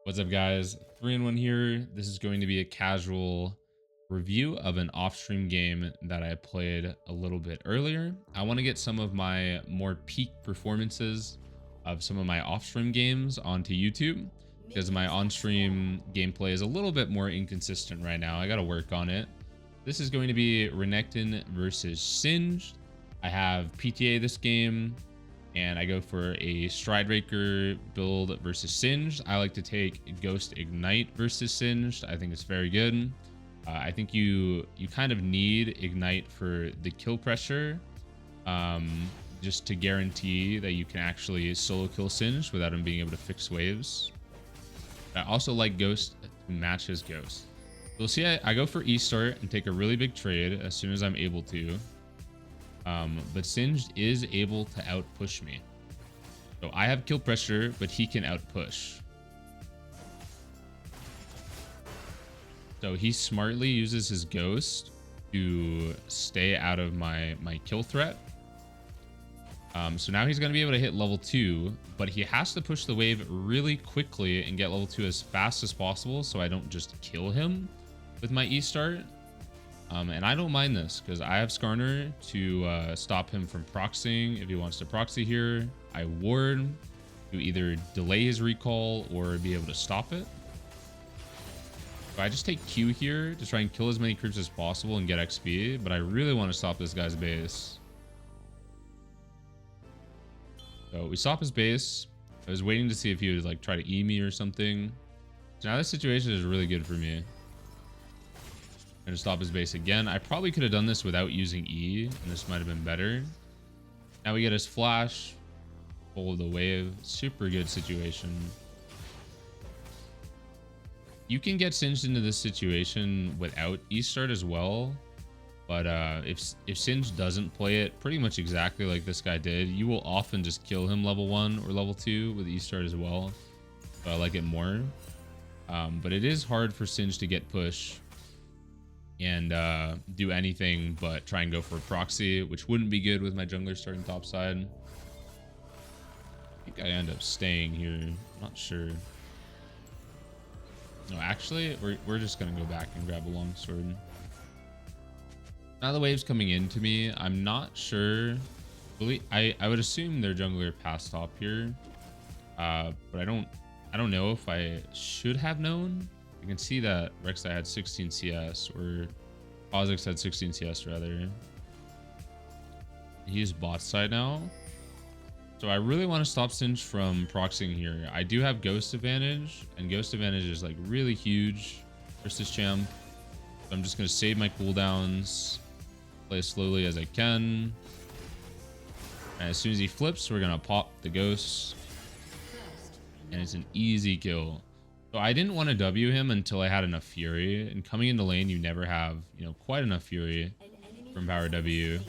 What's up, guys? 3-in-1 here. This is going to be a casual review of an off-stream game that I played a little bit earlier. I want to get some of my more peak performances of some of my off-stream games onto YouTube because my on-stream gameplay is a little bit more inconsistent right now. I got to work on it. This is going to be Renekton versus Singed. I have PTA this game, and I go for a Stridebreaker build versus Singed. I like to take Ghost Ignite versus Singed. I think it's very good. I think you kind of need Ignite for the kill pressure, just to guarantee that you can actually solo kill Singed without him being able to fix waves. I also like Ghost to match his Ghost. You'll see I go for E-Start and take a really big trade as soon as I'm able to. But Singed is able to outpush me. So I have kill pressure, but he can outpush. So he smartly uses his Ghost to stay out of my kill threat. So now he's going to be able to hit level 2, but he has to push the wave really quickly and get level 2 as fast as possible so I don't just kill him with my E-Start. And I don't mind this because I have Skarner to stop him from proxying if he wants to proxy here. I ward to either delay his recall or be able to stop it. So I just take Q here to try and kill as many creeps as possible and get XP, but I really want to stop this guy's base. So we stop his base. I was waiting to see if he would like try to E me or something. So now this situation is really good for me. And to stop his base again. I probably could have done this without using E, and this might have been better. Now we get his flash, pull the wave. Super good situation. You can get Singed into this situation without E-Start as well, but if Singed doesn't play it pretty much exactly like this guy did, you will often just kill him level 1 or level 2 with E-Start as well. So I like it more. But it is hard for Singed to get push and do anything but try and go for a proxy, which wouldn't be good with my jungler starting topside. I think I end up staying here. Not sure. No, actually, we're just gonna go back and grab a longsword. Now the wave's coming into me. I'm not sure. I would assume their jungler passed top here, but I don't know if I should have known. You can see that Rek'Sai had 16 CS, or Kha'Zix had 16 CS rather. He's bot side now. So I really want to stop Singed from proxying here. I do have Ghost advantage, and Ghost advantage is like really huge versus champ. So I'm just going to save my cooldowns, play as slowly as I can. And as soon as he flips, we're going to pop the Ghost. And it's an easy kill. So I didn't want to W him until I had enough Fury, and coming into lane you never have, quite enough Fury from power W.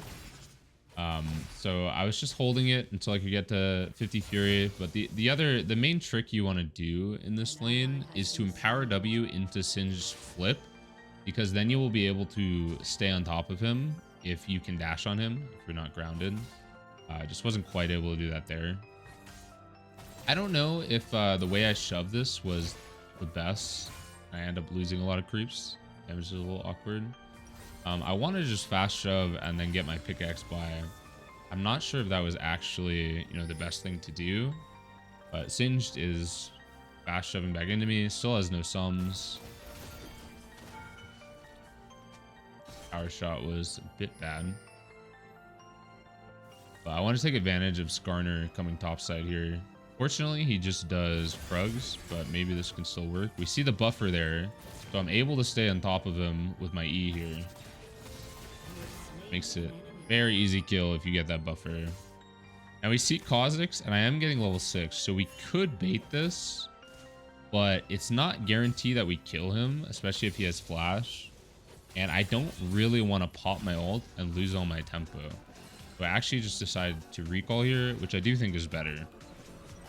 So I was just holding it until I could get to 50 Fury. But the main trick you want to do in this lane is to empower W into Singed's flip, because then you will be able to stay on top of him if you can dash on him if you're not grounded. I just wasn't quite able to do that there. I don't know if the way I shoved this was the best. I end up losing a lot of creeps. Damage is a little awkward. I want to just fast shove and then get my pickaxe by. I'm not sure if that was actually, the best thing to do. But Singed is fast shoving back into me. Still has no sums. Power shot was a bit bad. But I want to take advantage of Skarner coming topside here. Fortunately, he just does Prugs, but maybe this can still work. We see the buffer there, so I'm able to stay on top of him with my E here. Makes it very easy kill if you get that buffer. Now we see Kha'Zix, and I am getting level 6, so we could bait this, but it's not guaranteed that we kill him, especially if he has flash. And I don't really want to pop my ult and lose all my tempo. So I actually just decided to recall here, which I do think is better,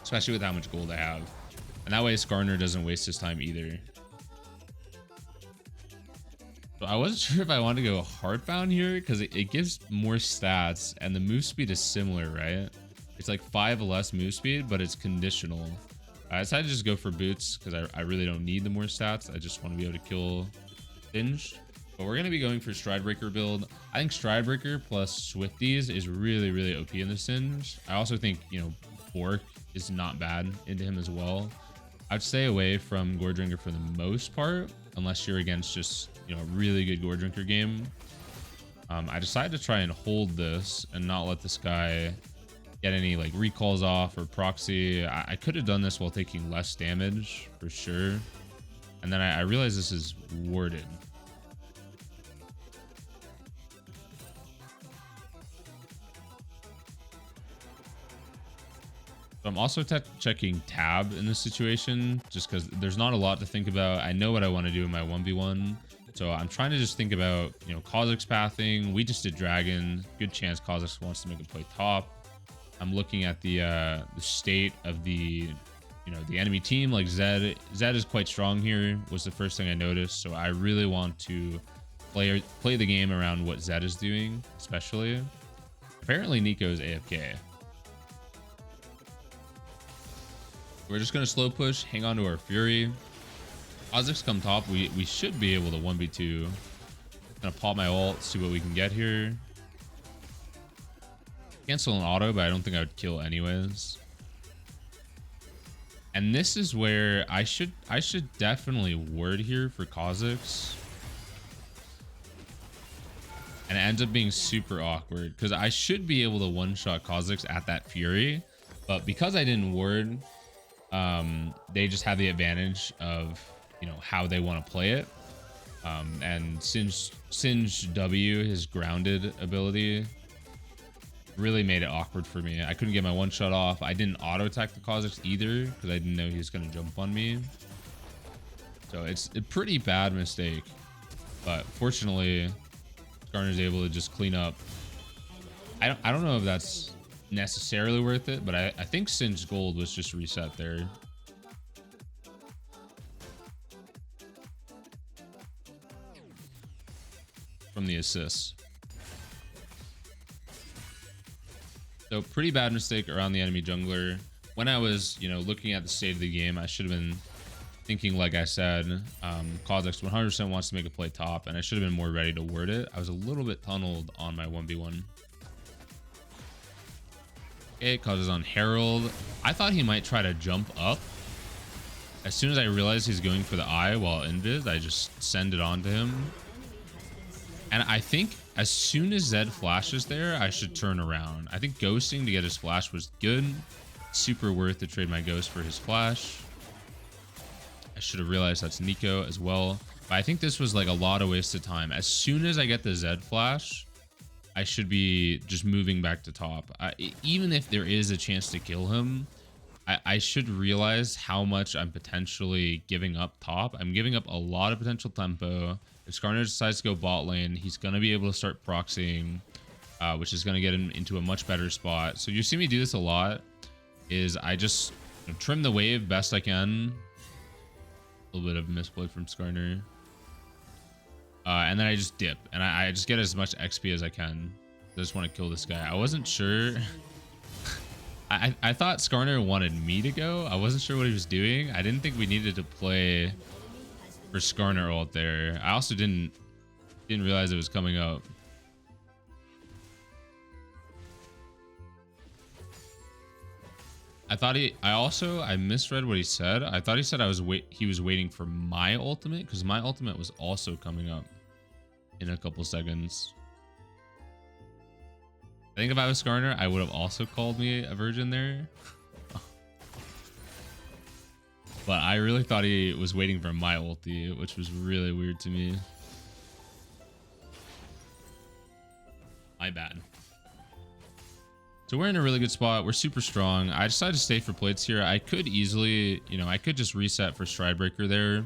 especially with how much gold I have. And that way Skarner doesn't waste his time either. So I wasn't sure if I wanted to go Heartbound here because it gives more stats and the move speed is similar, right? It's like 5 less move speed, but it's conditional. I decided to just go for boots because I really don't need the more stats. I just want to be able to kill Singed. But we're going to be going for Stridebreaker build. I think Stridebreaker plus Swifties is really, really OP in the Singe. I also think, you know, Bork is not bad into him as well. I'd stay away from Gore Drinker for the most part, unless you're against just, you know, a really good Gore Drinker game. I decided to try and hold this and not let this guy get any like recalls off or proxy. I could have done this while taking less damage for sure. And then I realized this is warded. So I'm also checking tab in this situation just because there's not a lot to think about. I know what I want to do in my 1v1. So I'm trying to just think about, you know, Kha'Zix pathing. We just did dragon. Good chance Kha'Zix wants to make a play top. I'm looking at the state of the, you know, the enemy team. Like Zed is quite strong here, was the first thing I noticed. So I really want to play the game around what Zed is doing, especially. Apparently Nico is AFK. We're just gonna slow push, hang on to our Fury. Kha'Zix come top. We should be able to 1v2. Gonna pop my ult, see what we can get here. Cancel an auto, but I don't think I would kill anyways. And this is where I should definitely ward here for Kha'Zix. And it ends up being super awkward because I should be able to one-shot Kha'Zix at that Fury, but because I didn't ward, they just have the advantage of, you know, how they want to play it. And Singe W, his grounded ability, really made it awkward for me. I couldn't get my one shot off. I didn't auto attack the Kha'Zix either because I didn't know he was going to jump on me. So it's a pretty bad mistake, but fortunately Skarner's able to just clean up. I don't know if that's necessarily worth it, but I think Singe gold was just reset there. From the assists. So pretty bad mistake around the enemy jungler. When I was, you know, looking at the state of the game, I should have been thinking, like I said, Kha'Zix 100% wants to make a play top, and I should have been more ready to ward it. I was a little bit tunneled on my 1v1. Okay, Kha'Zix on Herald. I thought he might try to jump up. As soon as I realized he's going for the eye while invis, I just send it on to him. And I think as soon as Zed flashes there, I should turn around. I think ghosting to get his flash was good. Super worth to trade my ghost for his flash. I should have realized that's Nico as well. But I think this was like a lot of wasted time. As soon as I get the Zed flash, I should be just moving back to top. Even if there is a chance to kill him, I should realize how much I'm potentially giving up top. I'm giving up a lot of potential tempo. If Skarner decides to go bot lane, he's going to be able to start proxying, which is going to get him into a much better spot. So you see me do this a lot, is I just trim the wave best I can. A little bit of misplay from Skarner. And then I just dip, and I just get as much XP as I can. I just want to kill this guy. I wasn't sure. I thought Skarner wanted me to go. I wasn't sure what he was doing. I didn't think we needed to play for Skarner ult there. I also didn't realize it was coming up. I misread what he said. I thought he said he was waiting for my ultimate, because my ultimate was also coming up in a couple seconds. I think if I was Skarner, I would have also called me a virgin there. But I really thought he was waiting for my ulti, which was really weird to me. My bad. So we're in a really good spot. We're super strong. I decided to stay for plates here. I could easily, I could just reset for Stridebreaker there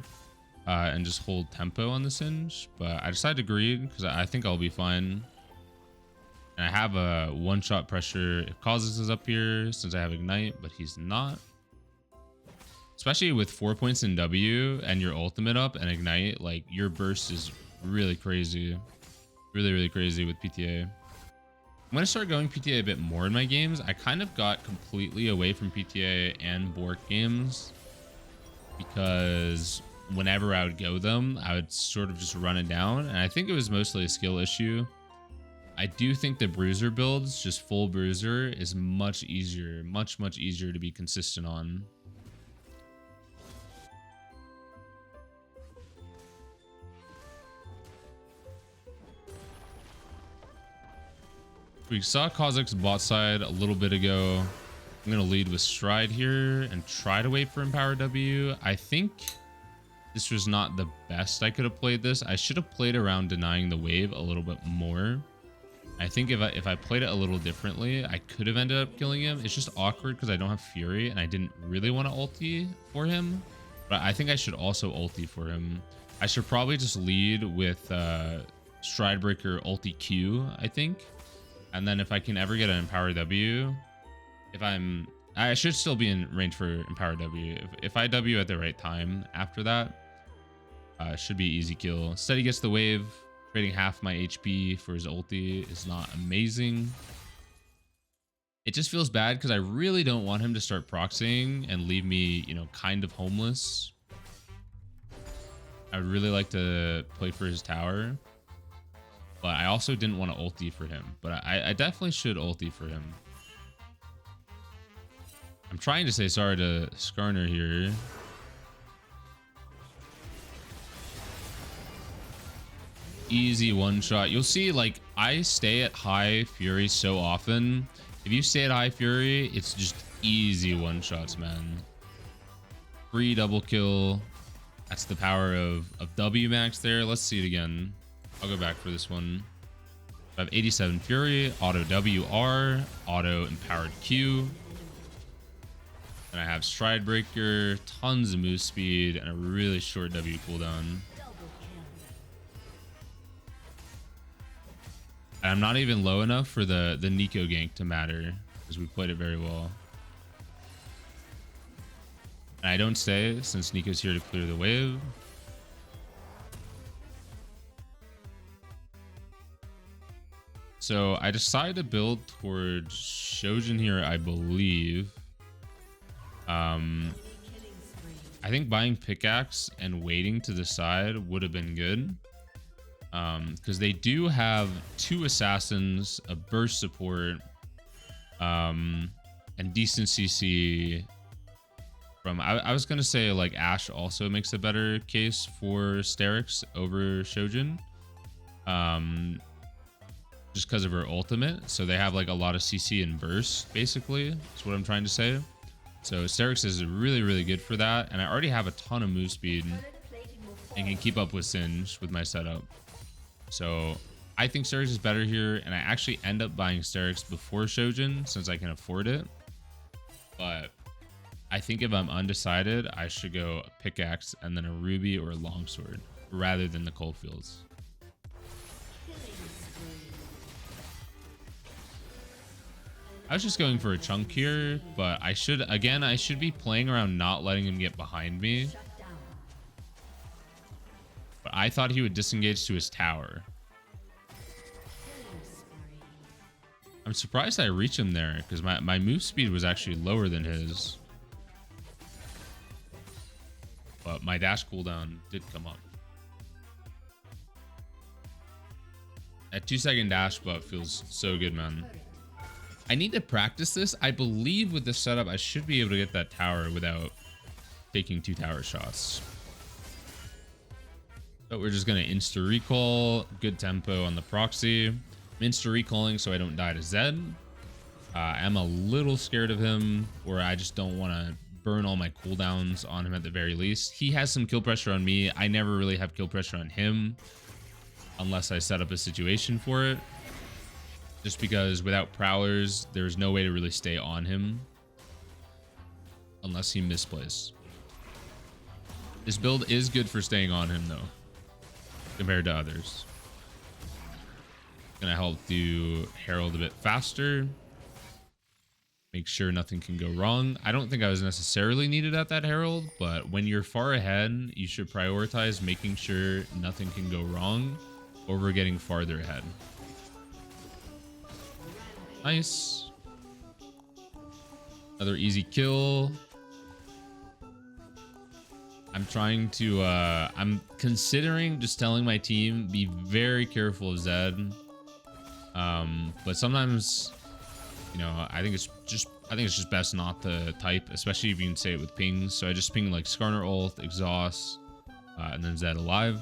and just hold tempo on the Singe. But I decided to greed because I think I'll be fine. And I have a one-shot pressure if Kha'Zix is up here since I have Ignite, but he's not. Especially with 4 points in W and your ultimate up and Ignite, like your burst is really crazy. Really, really crazy with PTA. I'm going to start going PTA a bit more in my games. I kind of got completely away from PTA and Bork games because whenever I would go them, I would sort of just run it down. And I think it was mostly a skill issue. I do think the bruiser builds, just full bruiser, is much easier, much easier to be consistent on. We saw Kozak's bot side a little bit ago. I'm going to lead with Stride here and try to wait for Empower W. I think this was not the best I could have played this. I should have played around denying the wave a little bit more. I think if I played it a little differently, I could have ended up killing him. It's just awkward because I don't have Fury and I didn't really want to ulti for him. But I think I should also ulti for him. I should probably just lead with Stridebreaker ulti Q, I think. And then if I can ever get an Empower W, I should still be in range for Empower W. If I W at the right time after that, should be easy kill. Instead he gets the wave. Trading half my HP for his ulti is not amazing. It just feels bad because I really don't want him to start proxying and leave me, you know, kind of homeless. I would really like to play for his tower. But I also didn't want to ulti for him. But I definitely should ulti for him. I'm trying to say sorry to Skarner here. Easy one shot. You'll see, like, I stay at high Fury so often. If you stay at high Fury, it's just easy one shots, man. Free double kill. That's the power of W max there. Let's see it again. I'll go back for this one. I have 87 Fury, auto WR, auto empowered Q. And I have Stride Breaker, tons of move speed, and a really short W cooldown. And I'm not even low enough for the Nico gank to matter, because we played it very well. And I don't stay since Nico's here to clear the wave. So I decided to build towards Shojin here, I believe. I think buying pickaxe and waiting to the side would have been good. Because they do have 2 assassins, a burst support, and decent CC from... I was going to say, like, Ashe also makes a better case for Sterix over Shojin. Just because of her ultimate. So they have, like, a lot of CC and burst, basically. That's what I'm trying to say. So Sterix is really, really good for that. And I already have a ton of move speed and can keep up with Singe with my setup. So I think Sterix is better here, and I actually end up buying Sterix before Shojin since I can afford it. But I think if I'm undecided, I should go a pickaxe and then a ruby or a longsword rather than the Coalfields. I was just going for a chunk here, but I should be playing around not letting him get behind me. But I thought he would disengage to his tower. I'm surprised I reach him there because my move speed was actually lower than his. But my dash cooldown did come up. That 2-second dash buff feels so good, man. I need to practice this. I believe with this setup, I should be able to get that tower without taking 2 tower shots. But we're just going to insta-recall. Good tempo on the proxy. I'm insta-recalling so I don't die to Zed. I'm a little scared of him, or I just don't want to burn all my cooldowns on him at the very least. He has some kill pressure on me. I never really have kill pressure on him unless I set up a situation for it. Just because without prowlers, there's no way to really stay on him unless he misplays. This build is good for staying on him, though, compared to others. Gonna help do Herald a bit faster. Make sure nothing can go wrong. I don't think I was necessarily needed at that Herald, but when you're far ahead, you should prioritize making sure nothing can go wrong over getting farther ahead. Nice. Another easy kill. I'm trying to, I'm considering just telling my team, be very careful of Zed. But sometimes, you know, I think it's just best not to type, especially if you can say it with pings. So I just ping like Skarner ult, exhaust, and then Zed alive.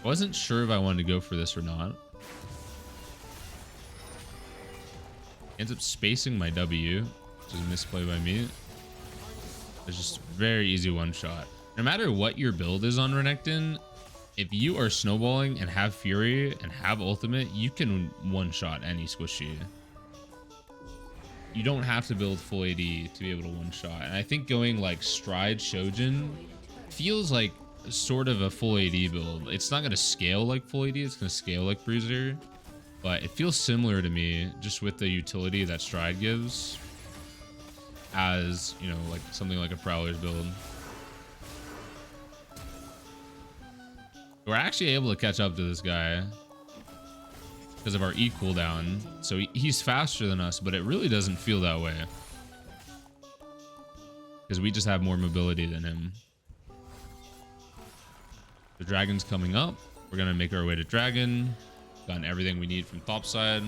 I wasn't sure if I wanted to go for this or not. Ends up spacing my W, which is a misplay by me. It's just very easy one shot. No matter what your build is on Renekton, if you are snowballing and have Fury and have ultimate, you can one shot any squishy. You don't have to build full AD to be able to one shot. And I think going like Stride Shojin feels like sort of a full AD build. It's not going to scale like full AD, it's going to scale like Bruiser. But it feels similar to me, just with the utility that Stride gives, as, you know, like something like a Prowler's build. We're actually able to catch up to this guy because of our E cooldown. So he's faster than us, but it really doesn't feel that way, because we just have more mobility than him. The dragon's coming up. We're going to make our way to dragon. Gotten everything we need from topside.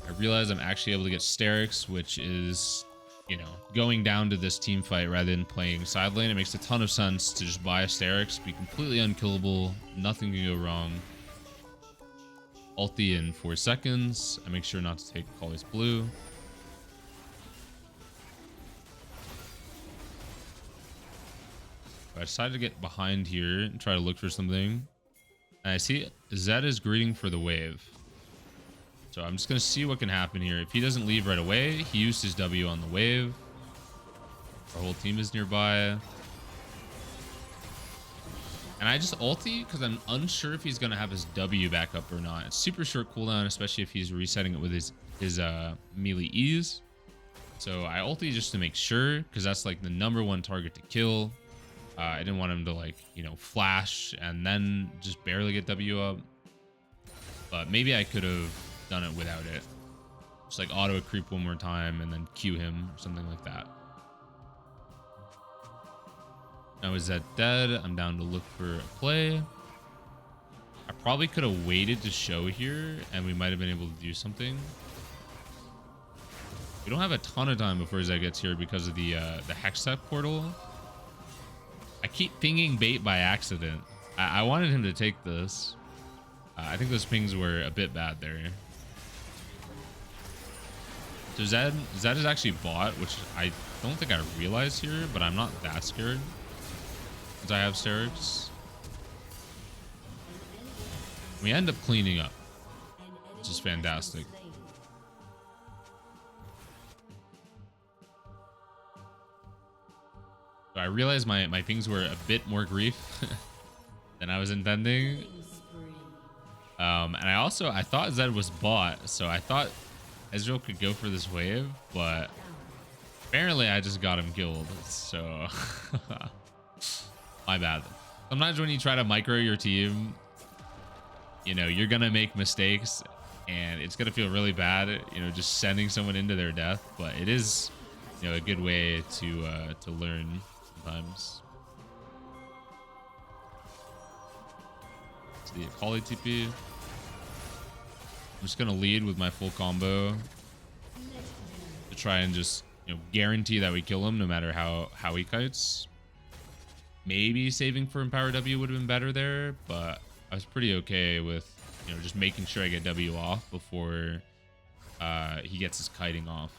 I realize I'm actually able to get Sterix, which is, you know, going down to this team fight rather than playing side lane. It makes a ton of sense to just buy a Sterix, be completely unkillable, nothing can go wrong. Ulti in 4 seconds. I make sure not to take Kali's blue. I decided to get behind here and try to look for something. And I see Zed is greeting for the wave. So I'm just going to see what can happen here. If he doesn't leave right away, he used his W on the wave. Our whole team is nearby. And I just ulti because I'm unsure if he's going to have his W back up or not. It's super short cooldown, especially if he's resetting it with his melee E's. So I ulti just to make sure, because that's like the #1 target to kill. I didn't want him to, like, you know, flash and then just barely get W up. But maybe I could have done it without it. Just like auto creep one more time and then Q him or something like that. Now is Zed dead? I'm down to look for a play. I probably could have waited to show here and we might have been able to do something. We don't have a ton of time before Zed gets here because of the Hextech portal. I keep pinging bait by accident. I wanted him to take this. I think those pings were a bit bad there. So Zed is actually bot, which I don't think I realized here, but I'm not that scared because I have Sterix. We end up cleaning up, which is fantastic. So I realized my pings were a bit more grief than I was intending. And I thought Zed was bot, so I thought Ezreal could go for this wave, but apparently I just got him killed, so my bad. Sometimes when you try to micro your team, you know, you're gonna make mistakes and it's gonna feel really bad, you know, just sending someone into their death, but it is, you know, a good way to learn sometimes. So the Akali TP. I'm just gonna lead with my full combo to try and just, you know, guarantee that we kill him no matter how he kites. Maybe saving for Empower W would have been better there, but I was pretty okay with, you know, just making sure I get W off before he gets his kiting off.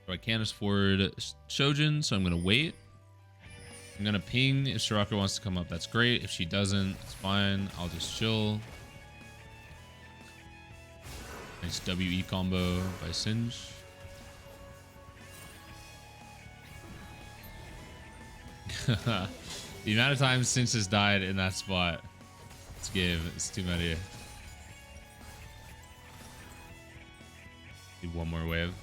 So I can't afford Shojin, so I'm going to wait. I'm going to ping. If Soraka wants to come up, that's great. If she doesn't, it's fine. I'll just chill. Nice WE combo by Singe. The amount of times Singe has died in that spot, this game, it's too many. Need one more wave.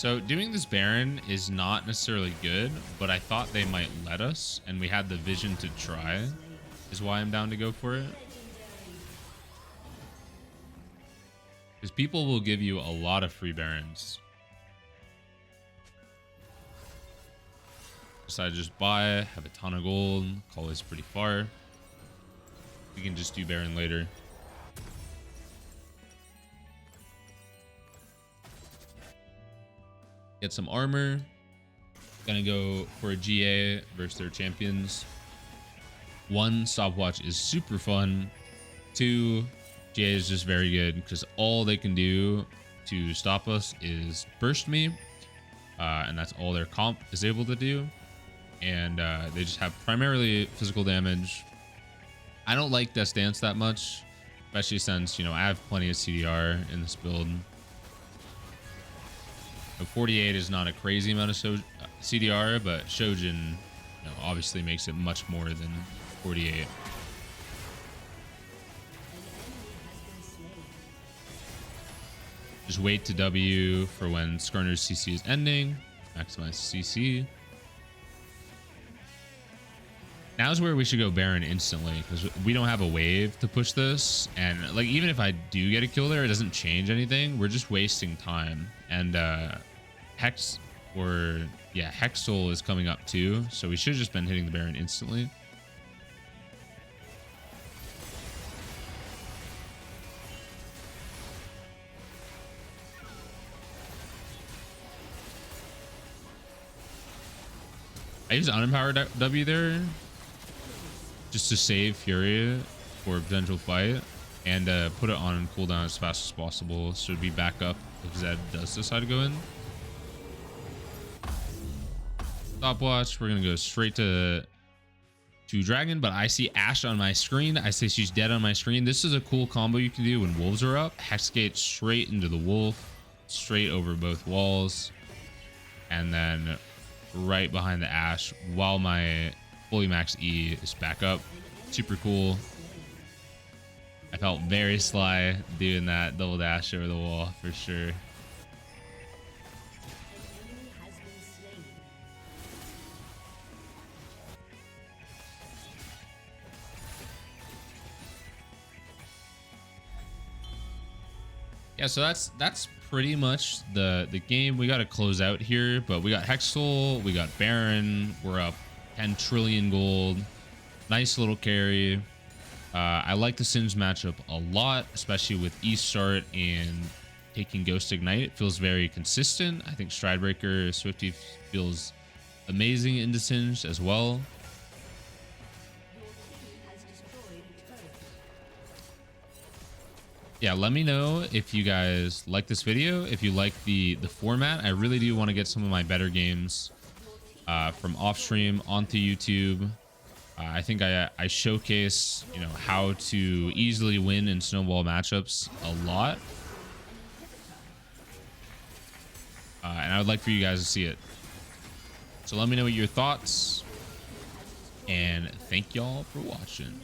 So doing this Baron is not necessarily good, but I thought they might let us, and we had the vision to try, is why I'm down to go for it. Because people will give you a lot of free Barons. Decide to just buy, have a ton of gold, call is pretty far. We can just do Baron later. Get some armor. Gonna go for a GA versus their champions. 1, stopwatch is super fun. 2, GA is just very good because all they can do to stop us is burst me. And that's all their comp is able to do. And they just have primarily physical damage. I don't like Death's Dance that much, especially since, you know, I have plenty of CDR in this build. 48 is not a crazy amount of CDR, but Shojin, you know, obviously makes it much more than 48. Just wait to W for when Skarner's CC is ending. Maximize CC. Now's where we should go Baron instantly, because we don't have a wave to push this, and like even if I do get a kill there, it doesn't change anything. We're just wasting time. And Hex, or yeah, Hexel is coming up too, so we should have just been hitting the Baron instantly. I use unempowered W there just to save Fury for a potential fight, and put it on cooldown as fast as possible so it'd be back up if Zed does decide to go in. Stopwatch, we're gonna go straight to Dragon, but I see Ashe on my screen. I say she's dead on my screen. This is a cool combo you can do when wolves are up. Hexgate straight into the wolf, straight over both walls, and then right behind the Ashe while my fully max E is back up. Super cool. I felt very sly doing that double dash over the wall for sure. Yeah, so that's pretty much the game. We got to close out here, but we got Hexel, we got Baron, we're up 10 trillion gold. Nice little carry. I like the Sins matchup a lot, especially with E start and taking Ghost Ignite. It feels very consistent. I think Stridebreaker Swifty feels amazing into Sins as well. Yeah, let me know if you guys like this video, if you like the format. I really do want to get some of my better games from off stream onto YouTube. I think I showcase, you know, how to easily win in snowball matchups a lot, and I would like for you guys to see it. So let me know what your thoughts, and thank y'all for watching.